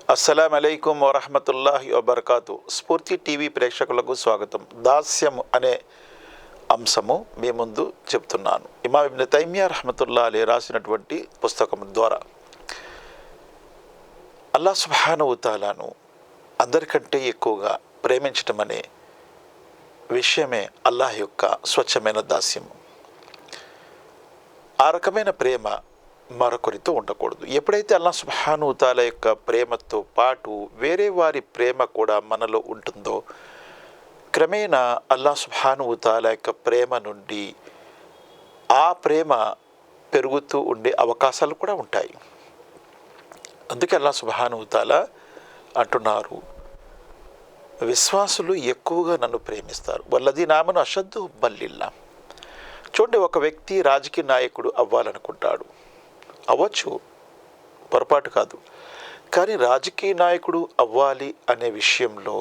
అస్సలాము అలైకుం వరహమతుల్లాహి వబర్కాతు. స్ఫూర్తి టీవీ ప్రేక్షకులకు స్వాగతం. దాస్యం అనే అంశము మీ ముందు చెప్తున్నాను. ఇమామ్ ఇబ్న్ తైమియా రహమతుల్లాహి అలైహి రాసినటువంటి పుస్తకం ద్వారా అల్లాహ్ సుబ్హానహు తఆలాను అందరికంటే ఎక్కువగా ప్రేమించటం అనే విషయమే అల్లాహ్ యొక్క స్వచ్ఛమైన దాస్యము. ఆ రకమైన ప్రేమ మరొకరితో ఉండకూడదు. ఎప్పుడైతే అల్లాహ్ సుబ్హానహు తఆలా యొక్క ప్రేమతో పాటు వేరే వారి ప్రేమ కూడా మనలో ఉంటుందో క్రమేణా అల్లాహ్ సుబ్హానహు తఆలా యొక్క ప్రేమ నుండి ఆ ప్రేమ పెరుగుతూ ఉండే అవకాశాలు కూడా ఉంటాయి. అందుకే అల్లాహ్ సుబ్హానహు తఆలా అంటున్నారు, విశ్వాసులు ఎక్కువగా నన్ను ప్రేమిస్తారు. వల్లదీన ఆమను అషద్దు హుబ్బన్ లిల్లాహ్. చూడండి, ఒక వ్యక్తి రాజకీయ నాయకుడు అవ్వాలనుకుంటాడు, అవ్వచ్చు, పొరపాటు కాదు. కానీ రాజకీయ నాయకుడు అవ్వాలి అనే విషయంలో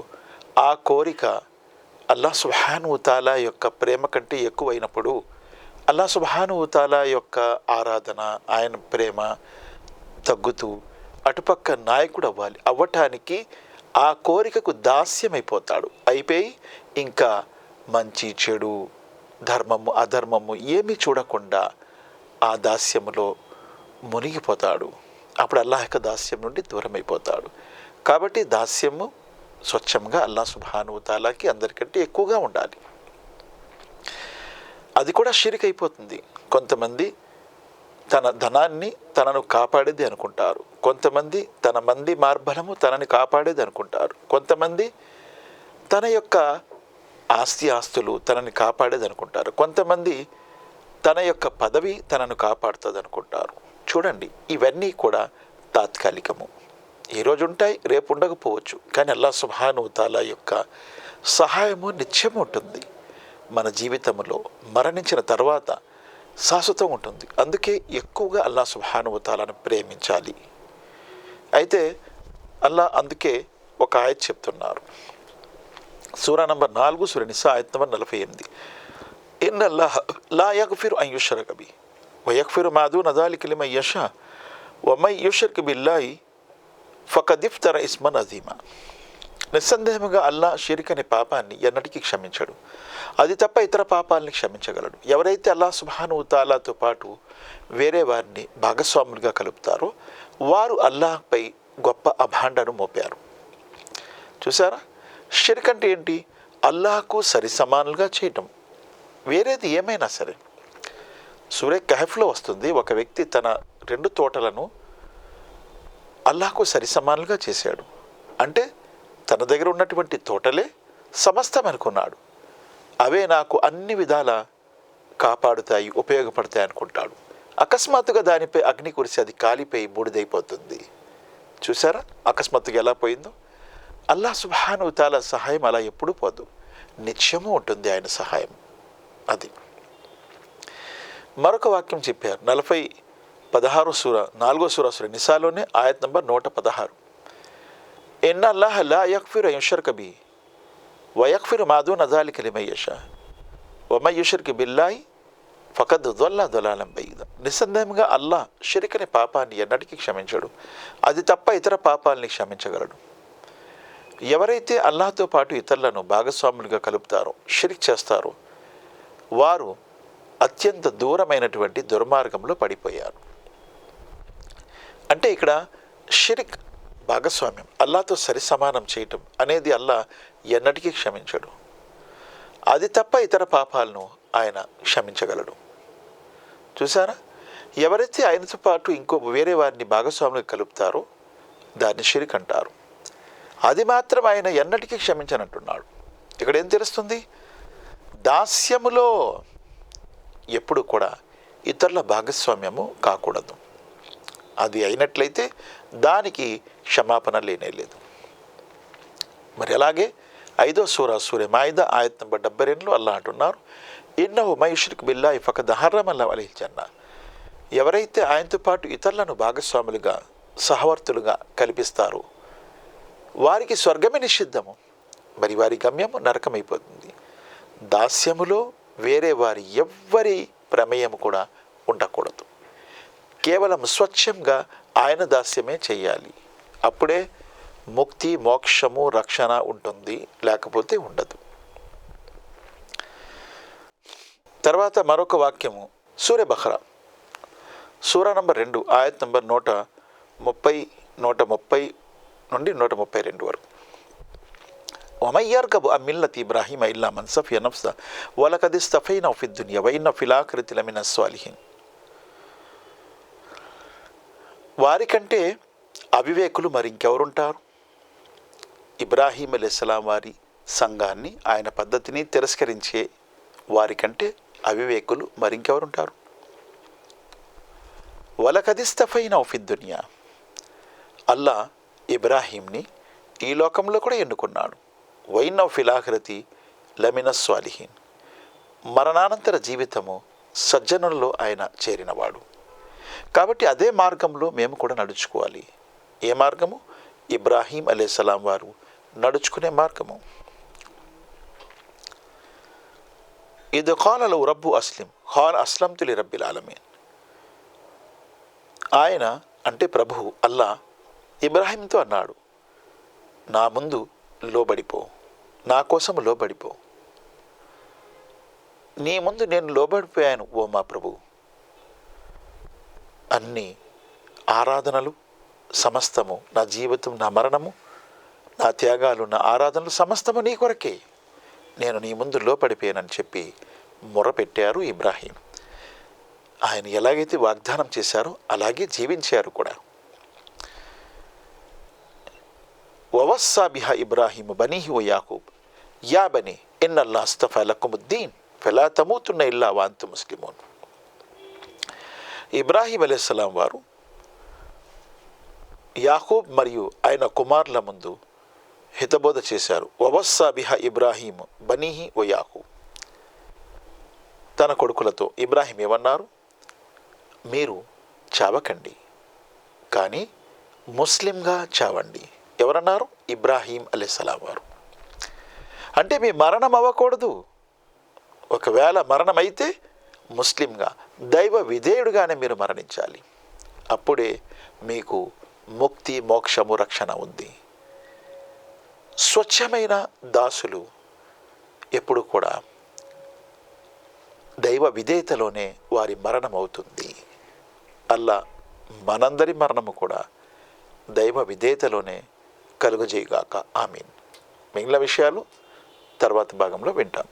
ఆ కోరిక అల్లాహ్ సుబ్హానహు తఆలా యొక్క ప్రేమ కంటే ఎక్కువైనప్పుడు అల్లాహ్ సుబ్హానహు తఆలా యొక్క ఆరాధన, ఆయన ప్రేమ తగ్గుతూ అటుపక్క నాయకుడు అవ్వటానికి ఆ కోరికకు దాస్యమైపోతాడు. అయిపోయి ఇంకా మంచి చెడు, ధర్మము అధర్మము ఏమీ చూడకుండా ఆ దాస్యములో మునిగిపోతాడు. అప్పుడు అల్లాహ్ యొక్క దాస్యం నుండి దూరం అయిపోతాడు. కాబట్టి దాస్యము స్వచ్ఛంగా అల్లాహ్ సుబ్హానహు తఆలాకి అందరికంటే ఎక్కువగా ఉండాలి. అది కూడా షిర్క్ అయిపోతుంది. కొంతమంది తన ధనాన్ని తనను కాపాడేది అనుకుంటారు, కొంతమంది తన మంది మార్బలము తనని కాపాడేది అనుకుంటారు, కొంతమంది తన యొక్క ఆస్తులు తనని కాపాడేది అనుకుంటారు, కొంతమంది తన యొక్క పదవి తనను కాపాడుతుంది అనుకుంటారు. చూడండి, ఇవన్నీ కూడా తాత్కాలికము. ఈరోజు ఉంటాయి, రేపు ఉండకపోవచ్చు. కానీ అల్లాహ్ సుబ్హానహు తఆలా యొక్క సహాయము నిత్యం ఉంటుంది. మన జీవితంలో మరణించిన తర్వాత శాశ్వతం ఉంటుంది. అందుకే ఎక్కువగా అల్లాహ్ సుబ్హానహు తఆలాను ప్రేమించాలి. అయితే అల్లాహ్ అందుకే ఒక ఆయత్ చెప్తున్నారు, సూరా నంబర్ 4 సూరా నిసా ఆయత్ నంబర్ 48. ఇన్నల్లాహ లా యగ్ఫిరు అన్ యుష్రక బిహి వ యగ్ఫిరు మా దూన జాలిక లిమన్ యషా వ మన్ యుష్రిక్ బిల్లాహి ఫఖద్ ఇఫ్తరా ఇస్మన్ అజీమా. నిస్సందేహంగా అల్లాహ్ షిర్క్ అనే పాపాన్ని ఎన్నటికీ క్షమించడు. అది తప్ప ఇతర పాపాలని క్షమించగలడు. ఎవరైతే అల్లాహ్ సుబ్హానహు తఆలాతో పాటు వేరే వారిని భాగస్వాములుగా కలుపుతారో వారు అల్లాహ్పై గొప్ప అభాండను మోపారు. చూసారా, షిర్క్ అంటే ఏంటి? అల్లాహ్కు సరి సమానులుగా చేయటం. వేరేది ఏమైనా సరే. సూరే కహఫ్లో వస్తుంది, ఒక వ్యక్తి తన 2 తోటలను అల్లాహ్కు సరి సమానులుగా చేశాడు. అంటే తన దగ్గర ఉన్నటువంటి తోటలే సమస్తం అనుకున్నాడు. అవే నాకు అన్ని విధాల కాపాడుతాయి, ఉపయోగపడతాయి అనుకుంటాడు. అకస్మాత్తుగా దానిపై అగ్ని కురిసి అది కాలిపోయి బూడిదైపోతుంది. చూసారా అకస్మాత్తుగా ఎలా పోయిందో? అల్లాహ్ సుబ్హానహు తఆలా సహాయం అలా ఎప్పుడూ పోదు, నిత్యము ఉంటుంది ఆయన సహాయం. అది మరొక వాక్యం చెప్పారు, 16 సూరా 4 సూరా సూరా నిసాలోనే ఆయత్ నంబర్ 116. ఇన్నల్లాహ లా యగ్ఫిరు అన్ యుష్రక బిహి వ యగ్ఫిరు మా దూన జాలిక లిమన్ యషా వ మన్ యుష్రిక్ బిల్లాహి ఫఖద్ ضل ضلالا బయీదా. నిస్సందేహంగా అల్లాహ్ షిర్క్ అనే పాపాన్ని ఎన్నటికీ క్షమించడు. అది తప్ప ఇతర పాపాలని క్షమించగలడు. ఎవరైతే అల్లాహ్తో పాటు ఇతరులను భాగస్వాములుగా కలుపుతారో, షిర్క్ చేస్తారో, వారు అత్యంత దూరమైనటువంటి దుర్మార్గంలో పడిపోయారు. అంటే ఇక్కడ షిర్క్, భాగస్వామ్యం, అల్లాహ్తో సరి సమానం చేయటం అనేది అల్లాహ్ ఎన్నటికీ క్షమించడు. అది తప్ప ఇతర పాపాలను ఆయన క్షమించగలడు. చూసారా, ఎవరైతే ఆయనతో పాటు ఇంకో వేరే వారిని భాగస్వాములుగా కలుపుతారో దాన్ని షిర్క్ అంటారు. అది మాత్రం ఆయన ఎన్నటికీ క్షమించనంటున్నాడు. ఇక్కడ ఏం తెలుస్తుంది? దాస్యములో ఎప్పుడు కూడా ఇతరుల భాగస్వామ్యము కాకూడదు. అది అయినట్లయితే దానికి క్షమాపణ లేనేలేదు. మరి అలాగే 5వ సూరా సూరే మాయిదా ఆయత్ నంబర్ 72లో అల్లాహ్ అంటున్నారు, ఇన్నహు మన్ యుష్రిక్ బిల్లాహి ఫఖద్ హర్రమ అల్లాహు అలైహిల్ జన్నా. ఎవరైతే ఆయనతో పాటు ఇతరులను భాగస్వాములుగా, సహవర్తులుగా కల్పిస్తారో వారికి స్వర్గమే నిషిద్ధము, మరి వారి గమ్యము నరకమైపోతుంది. దాస్యములో వేరే వారి ఎవ్వరి ప్రమేయం కూడా ఉండకూడదు. కేవలం స్వచ్ఛంగా ఆయన దాస్యమే చేయాలి. అప్పుడే ముక్తి, మోక్షము, రక్షణ ఉంటుంది, లేకపోతే ఉండదు. తర్వాత మరొక వాక్యము సూర్య బహ్రా, సూరా నంబర్ 2, ఆయత్ నంబర్ 130 నుండి 132 వరకు. ومن يرغب عن ملة إبراهيم إلا من سفي نفسه ولقد اصطفيناه في الدنيا وإنه في الآخرة لمن الصالحين. వారికంటే అవివేకులు మరి ఇంకెవరుంటారు? ఇబ్రాహీం అలైహిస్సలాం వారి సంఘాన్ని, ఆయన పద్ధతిని తిరస్కరించే వారికంటే అవివేకులు మరి ఇంకెవరుంటారు? వలకద్ ఇస్తఫైనాహు ఫి దునియా, అల్లా ఇబ్రాహీంని ఈ లోకంలో కూడా ఎన్నుకున్నాడు. వైన్నహు ఫిల్ ఆఖిరతి లమిన స్వాలిహీన్, మరణానంతర జీవితము సజ్జనులలో ఆయన చేరినవాడు. కాబట్టి అదే మార్గంలో మేము కూడా నడుచుకోవాలి. ఏ మార్గము? ఇబ్రాహీం అలైహిస్సలాం వారు నడుచుకునే మార్గము. ఇది ఖాల లహు రబ్బు అస్లిం ఖాల అస్లమ్తు లిరబ్బిల్ ఆలమీన్. ఆయన అంటే ప్రభువు అల్లా ఇబ్రాహీంతో అన్నాడు, నా ముందు లోబడిపో, నా కోసం లోబడిపో. నీ ముందు నేను లోబడిపోయాను ఓ మా ప్రభు. అన్ని ఆరాధనలు సమస్తము, నా జీవితం, నా మరణము, నా త్యాగాలు, నా ఆరాధనలు సమస్తము నీ కొరకే, నేను నీ ముందు లోపడిపోయానని చెప్పి మొరపెట్టారు ఇబ్రాహీం. ఆయన ఎలాగైతే వాగ్దానం చేశారో అలాగే జీవించారు కూడా. వవస్సా బిహా ఇబ్రాహీము బనీహి వ యాకూబ్ యా బనీ ఇన్నల్లాహ్ అస్తఫా లకుముద్దీన్ ఫలా తమూతున్న ఇల్లా వ అంతుం ముస్లిమూన్. ఇబ్రాహీం అలైహిస్సలాం వారు యాకూబ్ మరియు ఆయన కుమారుల ముందు హితబోధ చేశారు. వవస్సా బిహా ఇబ్రాహీము బనీహి వ యాకూబ్. తన కొడుకులతో ఇబ్రాహీం ఏమన్నారు? మీరు చావకండి, కానీ ముస్లింగా చావండి. ఎవరన్నారు? ఇబ్రాహీం అలైహిస్సలాం వారు. అంటే మీ మరణం అవ్వకూడదు. ఒకవేళ మరణం అయితే ముస్లింగా, దైవ విధేయుడుగానే మీరు మరణించాలి. అప్పుడే మీకు ముక్తి, మోక్షము, రక్షణ ఉంది. స్వచ్ఛమైన దాసులు ఎప్పుడు కూడా దైవ విధేయతలోనే వారి మరణం అవుతుంది. అల్లా మనందరి మరణము కూడా దైవ విధేయతలోనే కలుగజేయుగాక. ఆమీన్. మిగిలిన విషయాలు తర్వాత భాగంలో వింటాం.